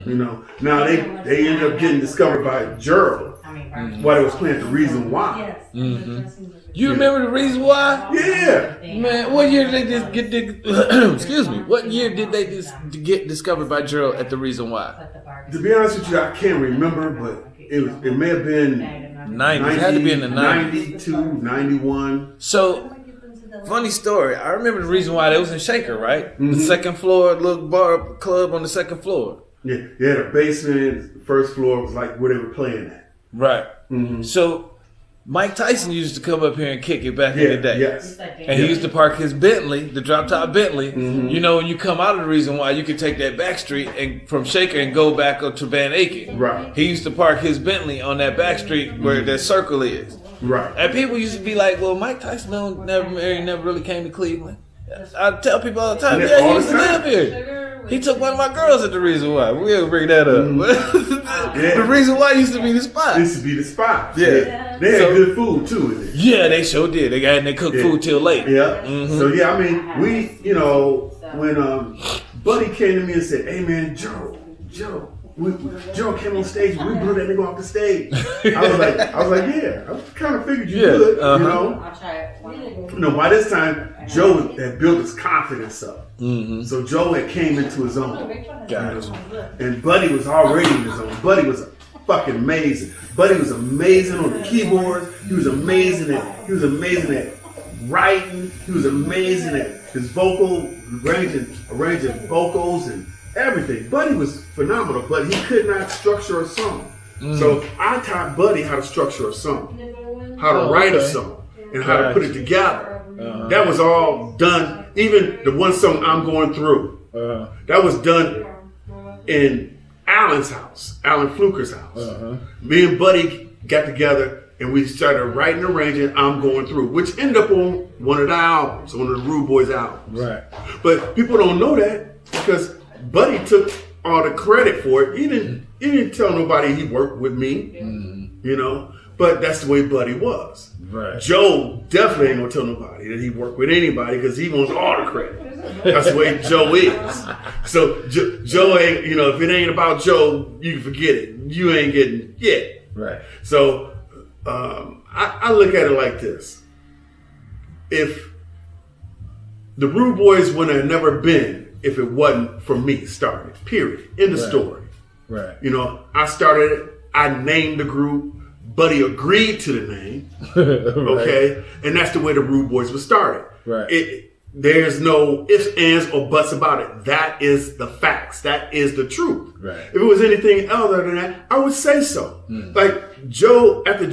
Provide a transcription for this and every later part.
You know, now they ended up getting discovered by Gerald while they was playing The Reason Why. You remember The Reason Why? Yeah. Man, what year did they just get? Excuse me. What year did they just get discovered by Gerald at The Reason Why? To be honest with you, I can't remember, but it may have been 90s. It had to be in the 90s. 92, 91. So, funny story. I remember The Reason Why. They was in Shaker, right? The second floor, little bar club on the second floor. Yeah, they had a basement. The first floor was like where they were playing at. Right. So, Mike Tyson used to come up here and kick it back in the day. Yes. And he used to park his Bentley, the drop top Bentley. You know, when you come out of The Reason Why, you can take that back street and from Shaker and go back up to Van Aken. Right. He used to park his Bentley on that back street where that circle is. Right. And people used to be like, well, Mike Tyson never really came to Cleveland. I tell people all the time, yeah, he used to live here. He took one of my girls at The Reason Why. We'll bring that up. The Reason Why used to be the spot. Used to be the spot. Yeah. They had good food too in it. Yeah, they sure did. They cooked food till late. Yeah. So yeah, I mean, we, you know, when Buddy came to me and said, "Hey man, Joe, Joe came on stage. We blew that nigga off the stage." I was like, yeah. I kind of figured you would, you know. I'll try it. You know, by this time, Joe had built his confidence up. So Joe had came into his own. And Buddy was already in his own. Buddy was fucking amazing. Buddy was amazing on the keyboards. He was amazing at writing. He was amazing at his vocal arranging vocals and everything. Buddy was phenomenal, but he could not structure a song. So I taught Buddy how to structure a song, how to write a song, and how to put it together. That was all done. Even the one song I'm going through, that was done in Alan's house, Alan Fluker's house. Me and Buddy got together and we started writing and arranging I'm Going Through, which ended up on one of the albums, one of the Rude Boys albums. Right. But people don't know that because Buddy took all the credit for it. He didn't tell nobody he worked with me, you know, but that's the way Buddy was. Right. Joe definitely ain't gonna tell nobody that he worked with anybody because he wants all the credit. That's the way Joe is. So Joe ain't, you know, if it ain't about Joe, you can forget it. You ain't getting it. Right. So I look at it like this. If the Rude Boys would have never been if it wasn't for me starting, period. End of story. Right. You know, I started it, I named the group, Buddy agreed to the name, okay? And that's the way the Rude Boys were started. Right. There's no ifs, ands, or buts about it. That is the facts. That is the truth. Right. If it was anything other than that, I would say so. Like Joe, after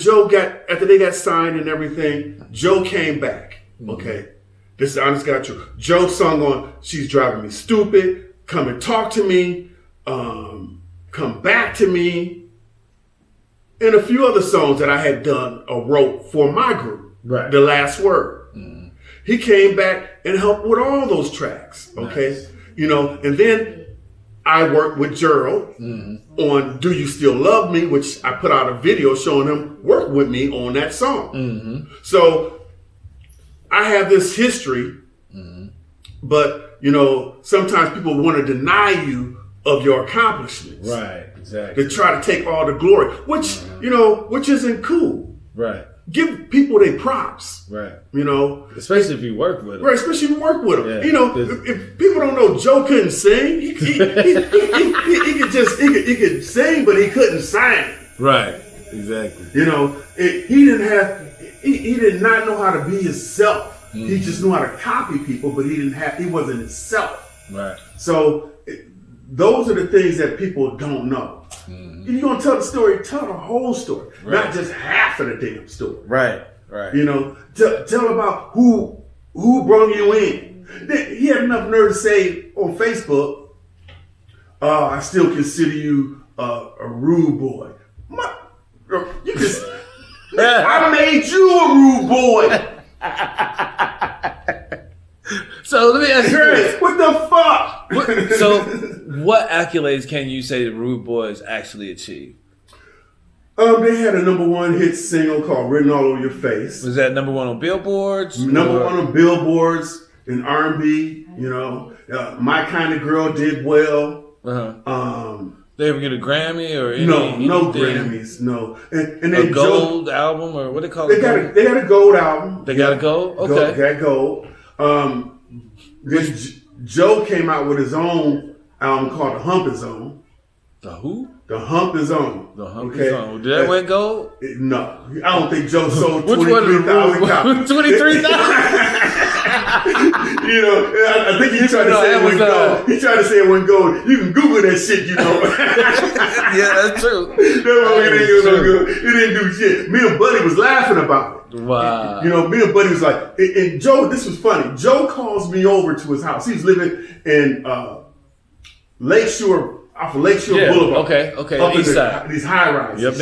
they got signed and everything, Joe came back, okay? This is honest God truth. Joe sung on She's Driving Me Stupid, Come and Talk to Me, Come Back to Me, and a few other songs that I had done or wrote for my group, right. The Last Word. He came back and helped with all those tracks, okay? Nice. You know, and then I worked with Gerald on Do You Still Love Me, which I put out a video showing him work with me on that song. So I have this history, but, you know, sometimes people want to deny you of your accomplishments. Right, exactly. They try to take all the glory, which, you know, which isn't cool. Right. Give people their props. Right. You know. Especially if you work with them. Right, especially if you work with them. Yeah. You know, if people don't know Joe couldn't sing, he could sing, but he couldn't sing. Right. Exactly. You know, he did not know how to be himself. He just knew how to copy people, but he wasn't himself. Right. So those are the things that people don't know. If you're gonna tell the story, tell the whole story, not just half of the damn story. Right, right. You know, tell about who brought you in. He had enough nerve to say on Facebook, "I still consider you a rude boy." You just, I made you a rude boy. So let me ask you this. What the fuck? So what accolades can you say the Rude Boys actually achieved? They had a #1 hit single called Written All Over Your Face. Was that #1 on billboards? #1 on billboards in R&B, you know. My Kind of Girl did well. They ever get a Grammy or anything? No Grammys, no. And a gold album or what they call it? They got a gold album. They got a gold? Okay. They got gold. Then Joe came out with his own album called The Hump Is On. The who? The Hump Is On. The Hump Is On. Did that win gold? No. I don't think Joe sold 23,000 copies. 23,000? You know, I think he tried to say it went gold. He tried to say it went gold. You can Google that shit, you know. Yeah, that's true. It didn't do shit. Me and Buddy was laughing about it. Wow. You know, me and Buddy was like, and Joe, this was funny. Joe calls me over to his house. He was living in Lakeshore, off of Lakeshore Boulevard. Okay. Up East in side. These high rises. Yep,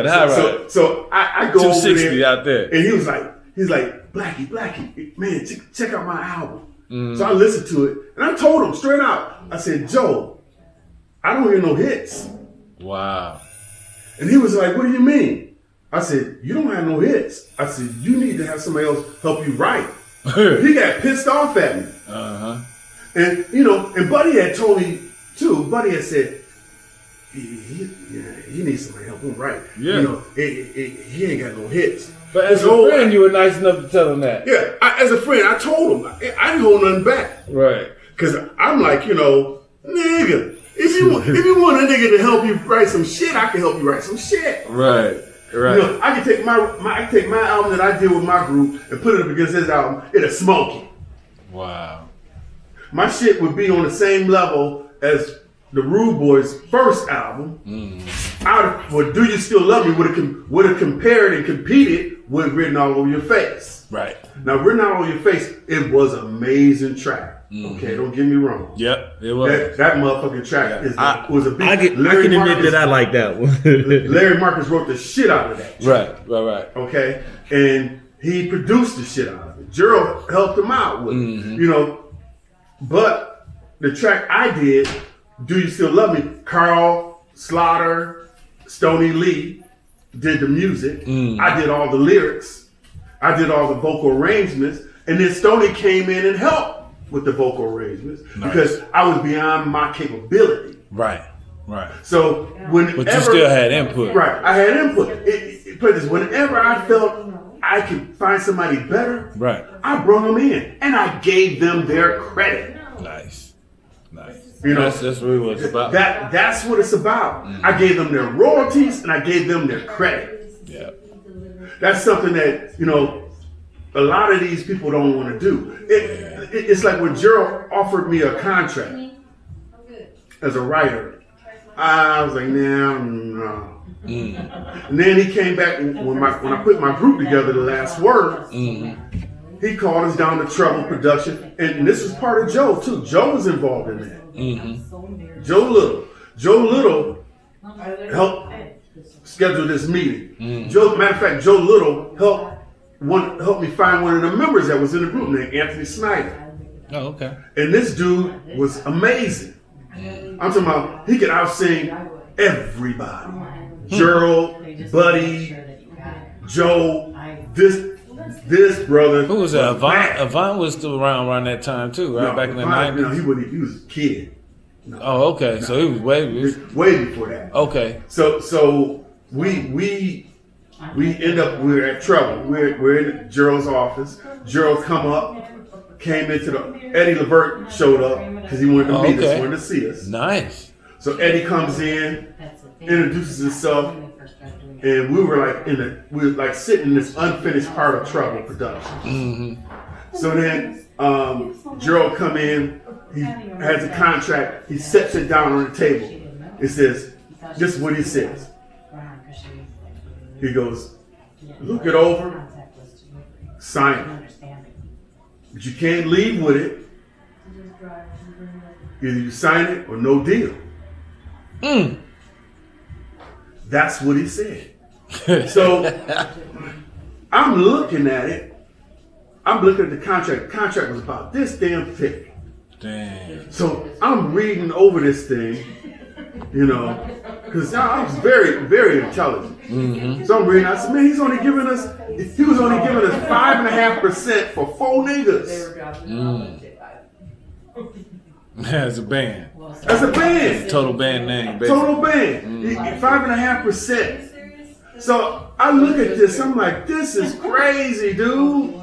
the high rise. So I go over 260 out there. and he's like, Blackie, man, check out my album. So I listened to it, and I told him straight out. I said, Joe, I don't hear no hits. Wow. And he was like, what do you mean? I said, you don't have no hits. I said, you need to have somebody else help you write. He got pissed off at me. And, you know, and Buddy had told me, too. Buddy had said, he needs somebody to help him write. Yeah. You know, he ain't got no hits. But as a friend, you were nice enough to tell him that. Yeah, as a friend, I told him. I didn't hold nothing back. Right. Because I'm like, you know, nigga, if you want a nigga to help you write some shit, I can help you write some shit. Right. You know, I can take my album that I did with my group and put it up against his album. It'll smoke it. Wow. My shit would be on the same level as the Rude Boys' first album. Do You Still Love Me would have compared and competed with Written All Over Your Face. Right. Now, Written All Over Your Face, it was an amazing track. Okay, don't get me wrong. Yep, it was. That motherfucking track was a big. I can admit that I like that one. Larry Marcus wrote the shit out of that track. Right. Okay, and he produced the shit out of it. Gerald helped him out with it, you know. But the track I did, Do You Still Love Me? Carl Slaughter, Stoney Lee did the music. I did all the lyrics. I did all the vocal arrangements. And then Stoney came in and helped with the vocal arrangements because I was beyond my capability. Right. So whenever... But you still had input. Right. I had input. Whenever I felt I could find somebody better, right, I brought them in and I gave them their credit. Nice. You know, that's really what it's about. That's what it's about. I gave them their royalties and I gave them their credit. Yeah. That's something that, you know, a lot of these people don't want to do. It's like when Gerald offered me a contract as a writer. I was like, no. And then he came back when I put my group together, The Last Word. He called us down to Trouble Production, and this was part of Joe too. Joe was involved in that. Joe Little helped schedule this meeting. Matter of fact, Joe Little helped me find one of the members that was in the group named Anthony Snyder. Oh, okay. And this dude was amazing. I'm talking about he could out-sing everybody. Gerald, Buddy, Joe, this brother. Who was that? Avant was still around that time too, right? Back in the 90s? No, he was a kid. No. Oh, okay. So he was way before that. Okay. So we end up, we're at Trouble. We're in Gerald's office. Gerald came into Eddie Levert showed up because he wanted to meet us, wanted to see us. Nice. So Eddie comes in, introduces himself, and we were like sitting in this unfinished part of Trouble production. So then Gerald come in, he has a contract, he sets it down on the table. It says, this is what he says. He goes, look it over, sign it. But you can't leave with it. Either you sign it or no deal. That's what he said. So I'm looking at it. I'm looking at the contract. The contract was about this damn thick. Damn. So I'm reading over this thing, you know, because I was very, very intelligent. So I'm reading. I said, man, he was only giving us 5.5% for 4 niggas. As a band. As a band. Total band name, basically. Total band. 5.5%. So I look at this, I'm like, this is crazy, dude.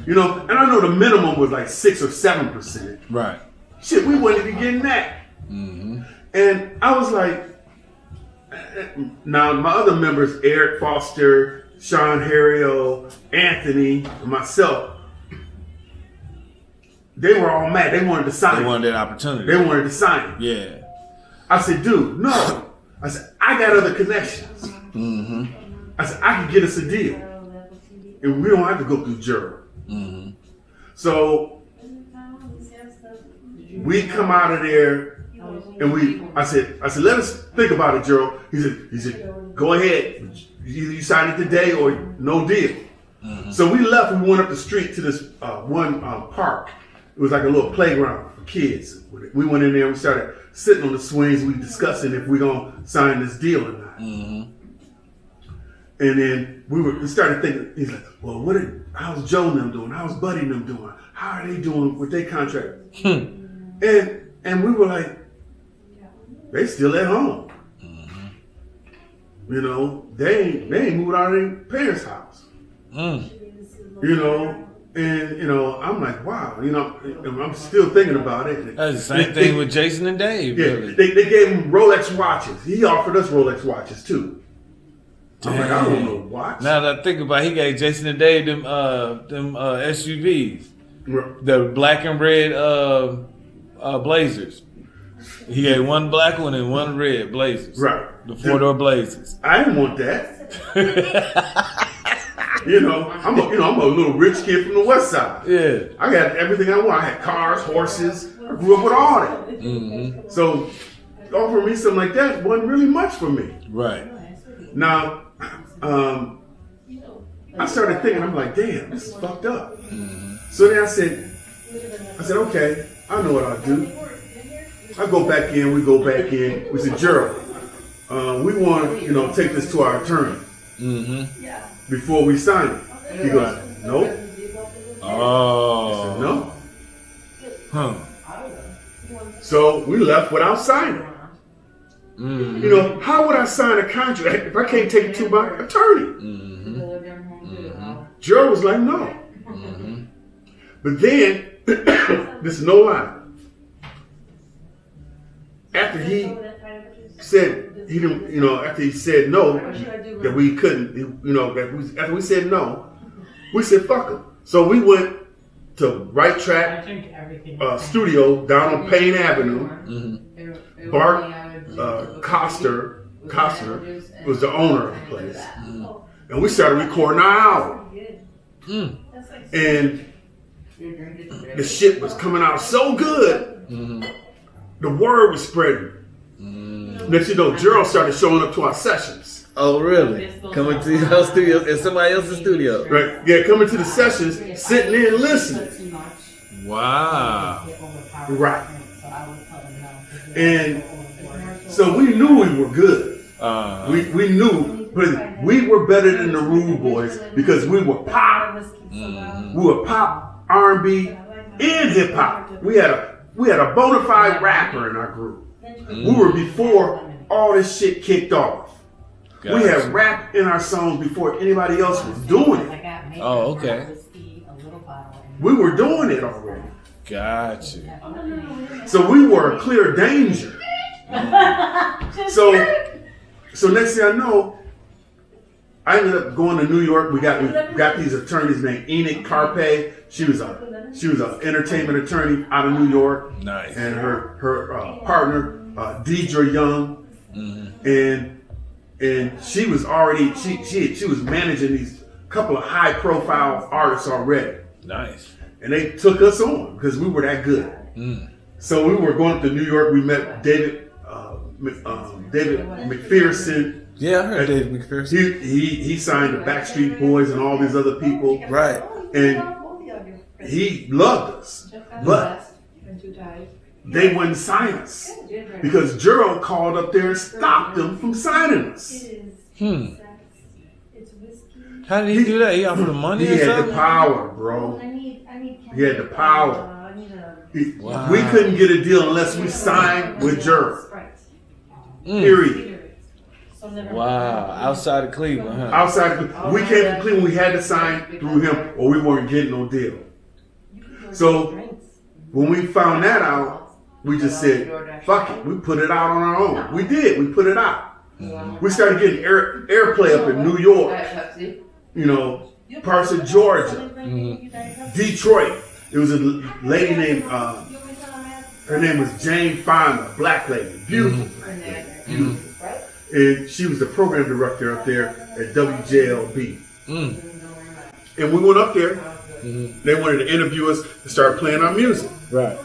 You know, and I know the minimum was like 6 or 7%. Right. Shit, we weren't even getting that. And I was like, now my other members, Eric Foster, Sean Harrio, Anthony, and myself, they were all mad. They wanted to sign. They wanted that opportunity. They wanted to sign. Yeah. I said, dude, no. I said, I got other connections. I said, I can get us a deal. And we don't have to go through Gerald. So we come out of there and I said, let us think about it, Gerald. He said, go ahead. Either you sign it today or no deal. So we left and we went up the street to this one park. It was like a little playground for kids. We went in there and we started sitting on the swings. We discussing if we're going to sign this deal or not. And then we started thinking, he's like, well, how's Joe and them doing? How's Buddy and them doing? How are they doing with their contract? And we were like, they still at home. You know, they ain't moved out of their parents' house. You know, and you know, I'm like, wow, you know, I'm still thinking about it. That's the same thing with Jason and Dave. Yeah, really. they gave him Rolex watches. He offered us Rolex watches too. I'm like, I don't know watch. Now that I think about it, he gave Jason and Dave them SUVs. The black and red Blazers. He gave one black one and one red Blazers. Right. The 4-door Blazers. I didn't want that. You know, I'm a little rich kid from the West Side. Yeah. I got everything I want. I had cars, horses. I grew up with all that. So offering me something like that wasn't really much for me. Right. Now, I started thinking, I'm like, damn, this is fucked up. So then I said, okay, I know what I'll do. I go back in, we go back in. We said, Gerald, we want to, take this to our attorney before we sign it. He goes, nope. Oh. I said, no. Huh. So we left without signing. You know, how would I sign a contract if I can't take it to my attorney? Gerald was like, no. But then, this is no lie. After he said he didn't, after he said no, that we couldn't, after we said no, we said fuck him. So we went to Right Track Studio down on Payne Avenue. Bart Coster was the owner of the place, and we started recording our album. And the shit was coming out so good, the word was spreading. Next you know, Gerald started showing up to our sessions. Oh, really? Coming to your studio in somebody else's studio? Right? Yeah, coming to the sessions, sitting there and listening. Wow. Right. And so we knew we were good. We knew, but we were better than the Rude Boys because we were pop. We were pop, R&B, and hip hop. We had a bona fide rapper in our group. We were before all this shit kicked off. Gotcha. We had rap in our songs before anybody else was doing it. Oh, okay. We were doing it already. Gotcha. So we were a clear danger. So next thing I know, I ended up going to New York. We got these attorneys named Enoch Carpe. She was an entertainment attorney out of New York. Nice. And her partner, Deidre Young, and she was already she was managing these couple of high profile artists already. Nice. And they took us on because we were that good. So we were going up to New York. We met David McPherson. Yeah, I heard David McPherson. He signed the Backstreet Boys and all these other people. Right. And he loved us, but they wouldn't sign us because Gerald called up there and stopped them from signing us. How did he do that? He offered the money or something? He had the power, bro. He had the power. We couldn't get a deal unless we signed with Gerald. Period. Wow, outside of Cleveland, huh? We came from Cleveland. We had to sign through him, or we weren't getting no deal. So when we found that out, we just said, "Fuck it." We put it out on our own. We did. We put it out. We started getting airplay up in New York, parts of Georgia, Detroit. There was a lady named, her name was Jane Fonda, black lady, beautiful. Beautiful. And she was the program director up there at WJLB. And we went up there. They wanted to interview us and start playing our music. Right.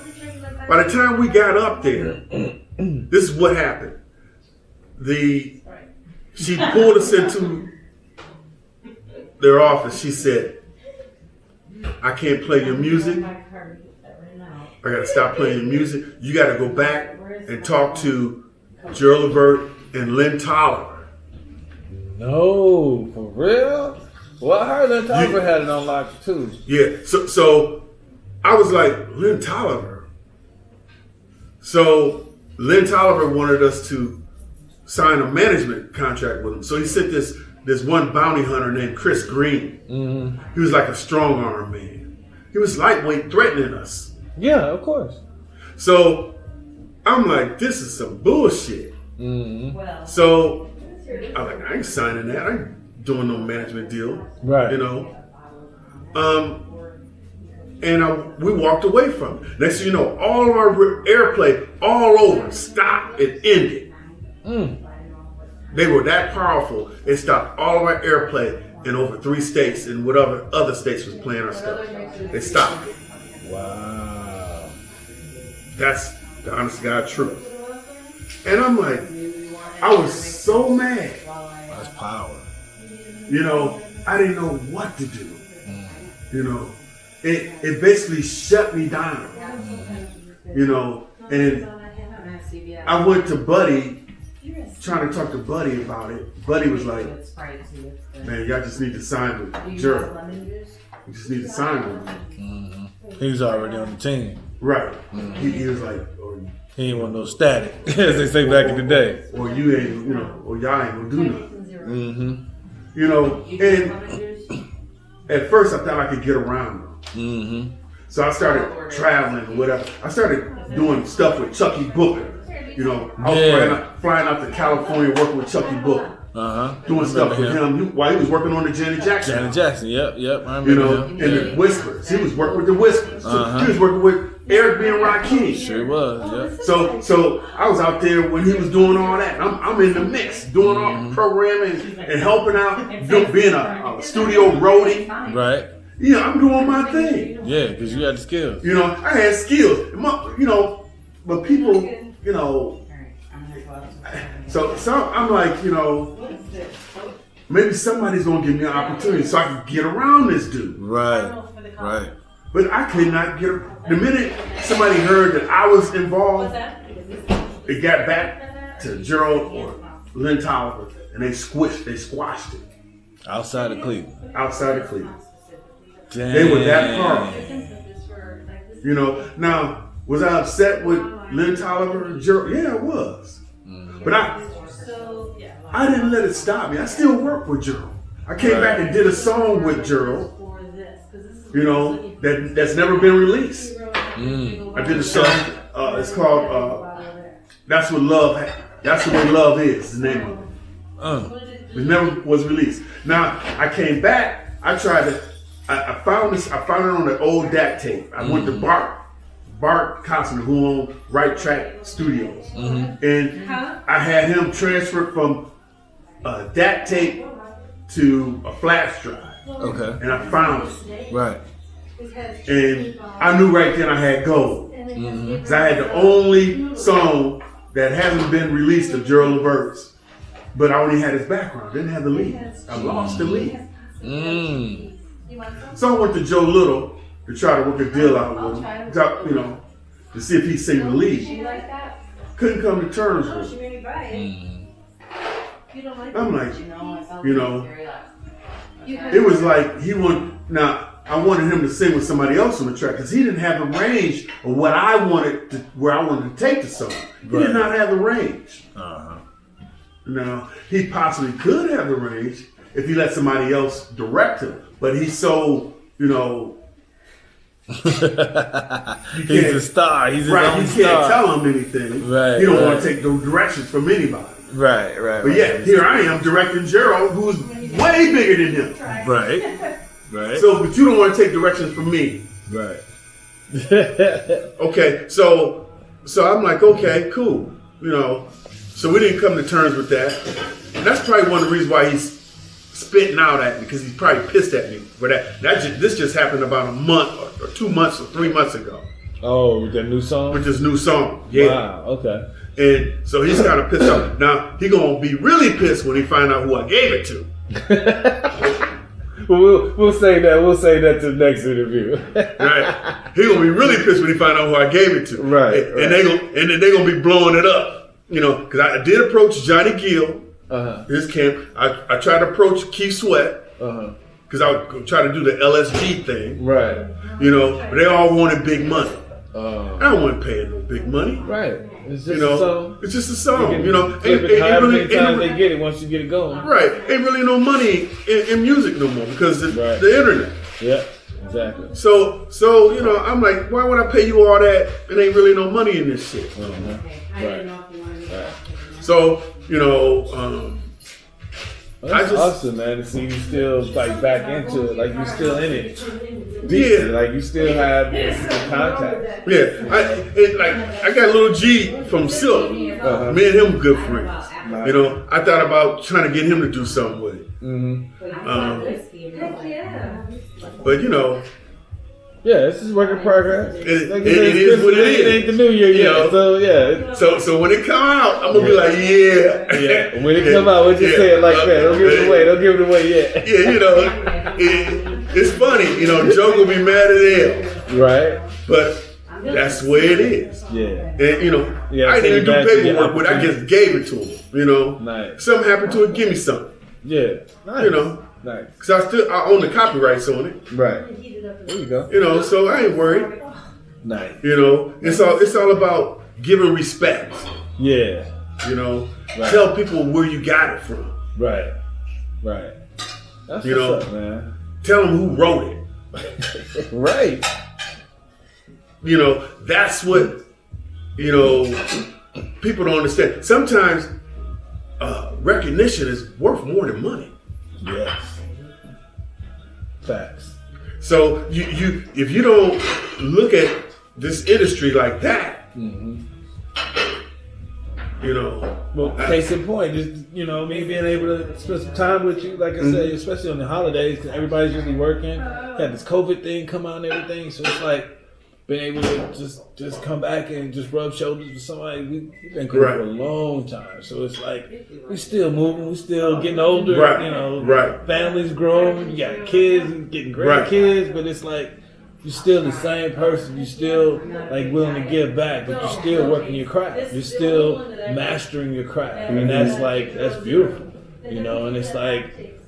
By the time we got up there, this is what happened. She pulled us into their office. She said, "I can't play your music. I got to stop playing your music. You got to go back and talk to Gerald Levert and Lynn Tolliver." No, for real? Well, I heard Lynn Tolliver had it on lock too. Yeah, so I was like, Lynn Tolliver? So Lynn Tolliver wanted us to sign a management contract with him. So he sent this one bounty hunter named Chris Green. He was like a strong arm man. He was lightweight, threatening us. Yeah, of course. So I'm like, this is some bullshit. So I'm like, I ain't signing that. I ain't doing no management deal. Right. And we walked away from it. Next thing you know, all of our airplay all over stopped and ended. They were that powerful. It stopped all of our airplay in over 3 states, and whatever other states was playing our stuff. They stopped it. Wow. That's the honest to God truth. And I'm like, I was so mad. That's power. I didn't know what to do. It basically shut me down. And I went to Buddy, trying to talk to Buddy about it. Buddy was like, "Man, y'all just need to sign with Gerald. You just need to sign with him." He was already on the team. Right. He was like, he ain't want no static, as they say back in the day. Or you ain't, or y'all ain't gonna do nothing. And at first I thought I could get around them. So I started traveling or whatever. I started doing stuff with Chucky Booker. I was flying out to California working with Chucky Booker. Doing stuff with him while he was working on the Janet Jackson. Janet Jackson, yep. I remember him. And the Whispers. He was working with the Whispers. He was working with Eric B. and Rakim. Sure was, yeah. So I was out there when he was doing all that. I'm in the mix, doing all programming and helping out, being a studio roadie. Right. I'm doing my thing. Yeah, because you had the skills. I had skills. But people, so I'm like, maybe somebody's gonna give me an opportunity so I can get around this dude. Right. But I could not get. The minute somebody heard that I was involved, it got back to Gerald or Lynn Tolliver, and they squashed it. Outside of Cleveland. Damn. They were that powerful. Now, was I upset with Lynn Tolliver and Gerald? Yeah, I was. But I didn't let it stop me. I still work with Gerald. I came back and did a song with Gerald, that's never been released. I did a song, it's called That's What the Way Love Is, the name of it. It never was released. Now, I came back, I found it on the old DAT tape. I went to Bart Costner, who owned Right Track Studios. And I had him transferred from DAT tape to a flash drive. Okay. And I found it. Right. And I knew right then I had gold. Because I had the only song that hasn't been released of Gerald Levert's, but I only had his background. Didn't have the lead. I lost the lead. So I went to Joe Little to try to work a deal out with him, to see if he'd sing the lead. Couldn't come to terms with it. I'm like, it was like he wanted. Now I wanted him to sing with somebody else on the track because he didn't have the range of what I wanted to, where I wanted to take the song. He did not have the range. Now, he possibly could have the range if he let somebody else direct him, but he's so, you know, he's a star. He's his own you star. can't tell him anything. Right. He don't want to take no directions from anybody. Right. But yeah, here I am directing Gerald, who's way bigger than him. Right. So, but you don't want to take directions from me. Right. Okay, so I'm like, okay, cool. You know, so we didn't come to terms with that. And that's probably one of the reasons why he's spitting out at me, because he's probably pissed at me for that. This just happened about a month or 2 months or 3 months ago. Oh, with that new song? With this new song, yeah. Wow, okay. And so he's kind of pissed off. Now, he going to be really pissed when he find out who I gave it to. We'll say that. We'll say that to the next interview. Right. He gonna be really pissed when he find out who I gave it to. Right. And they gonna be blowing it up. You know, because I did approach Johnny Gill, his camp. I tried to approach Keith Sweat, because I was trying to do the LSG thing. Right. You know, but they all wanted big money. I don't want to pay no big money. Right. It's just you know, a song. It's just a song. You know, however many times they get it once you get it going. Right. Ain't really no money in music no more because of the internet. Yeah. Exactly. So you know, I'm like, why would I pay you all that? It ain't really no money in this shit. Right. So you know, that's awesome, man. To see you still like back into it, like you still in it. Yeah, like you still have contact. Yeah, I got Lil G from Silk. Me and him good friends. You know, I thought about trying to get him to do something with it. But you know. Yeah, this is work in progress. It is what it is. It ain't the new year yet, you know? So yeah. So when it come out, I'm gonna be like, yeah. When it come out, we'll just say it like that. Don't give it away. Don't give it away yet. Yeah, you know, it's funny. You know, Joe gonna be mad at hell. Right. But that's the way it is. Yeah. And you know, I didn't do paperwork, but I just gave it to him. You know. Nice. Something happened to it, give me something. Yeah. Nice. You know. Nice. Because I own the copyrights on it. Right. There you go. You know, so I ain't worried. Nice. You know, it's all about giving respect. Yeah. You know, tell people where you got it from. Right. Right. That's you know, what's up, man. Tell them who wrote it. Right. You know, that's what, you know, people don't understand. Sometimes recognition is worth more than money. Yes. Facts. So you if you don't look at this industry like that, you know. Well, case in point, just me being able to spend some time with you, like I say, especially on the holidays, because everybody's usually working. Had this COVID thing come out and everything, so it's like being able to just come back and just rub shoulders with somebody. We've been cool for a long time, so it's like we still moving, we still getting older. You know, families growing, you got kids, getting grandkids, but it's like you're still the same person. You're still like willing to give back, but you're still working your craft. You're still mastering your craft, and that's beautiful, you know. And it's like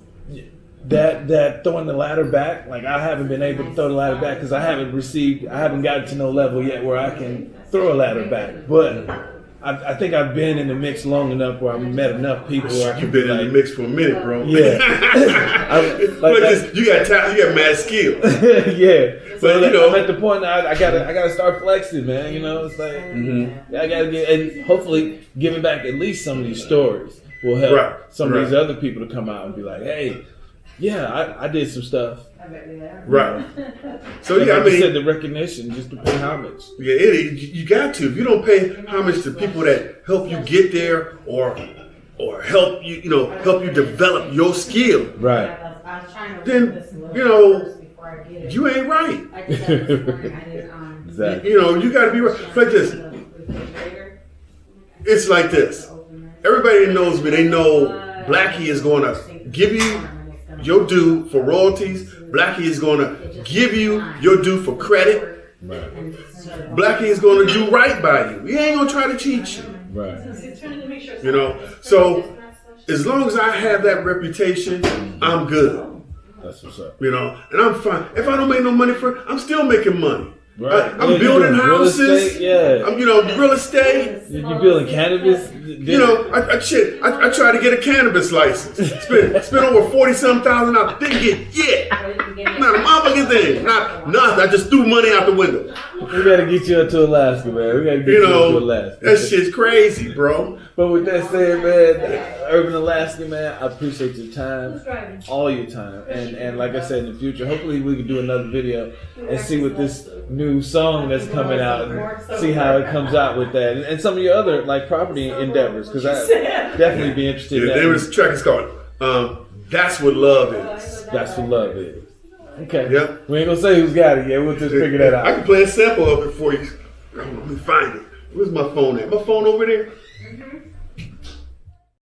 that throwing the ladder back. Like I haven't been able to throw the ladder back because I haven't gotten to no level yet where I can throw a ladder back. But I think I've been in the mix long enough where I've met enough people where I can You've been in the mix for a minute, bro. Yeah. You got talent, you got mad skill. Yeah. But you know, I'm at the point now I gotta start flexing, man. You know, it's like I gotta get, and hopefully giving back at least some of these stories will help some of these other people to come out and be like, hey, yeah, I did some stuff. Right. So like I said, the recognition, just to pay homage. Yeah, you got to. If you don't pay homage to people that help you get there or help you, help you develop your skill, right? Then you ain't right. Exactly. You got to be right. Like this. It's like this. Everybody that knows me, they know Blackie is going to give you your due for royalties. Blackie is going to give you your due for credit. Right. Blackie is going to do right by you. He ain't going to try to cheat you. Right. So as long as I have that reputation, I'm good. That's what's up. You know, and I'm fine. If I don't make no money for it, I'm still making money. Right. I'm building houses. Real estate, I'm, real estate. You're building cannabis. I tried to get a cannabis license. Spent over $40,000. Didn't get yet. Not a motherfucking thing. Not nothing. I just threw money out the window. We gotta get you up to Alaska, man. We gotta get you up to Alaska. That shit's crazy, bro. But with that said, man, Urban Alaska, man, I appreciate your time, all your time, and like I said, in the future, hopefully we can do another video and see what this new song that's coming out and see how it comes out with that, and some of your other like property endeavors, because I definitely be interested. The name of this track is called "That's What Love Is." That's what love is. Okay. Yep. We ain't gonna say who's got it yet. We'll just figure that out. I can play a sample of it for you. Let me find it. Where's my phone at? My phone over there?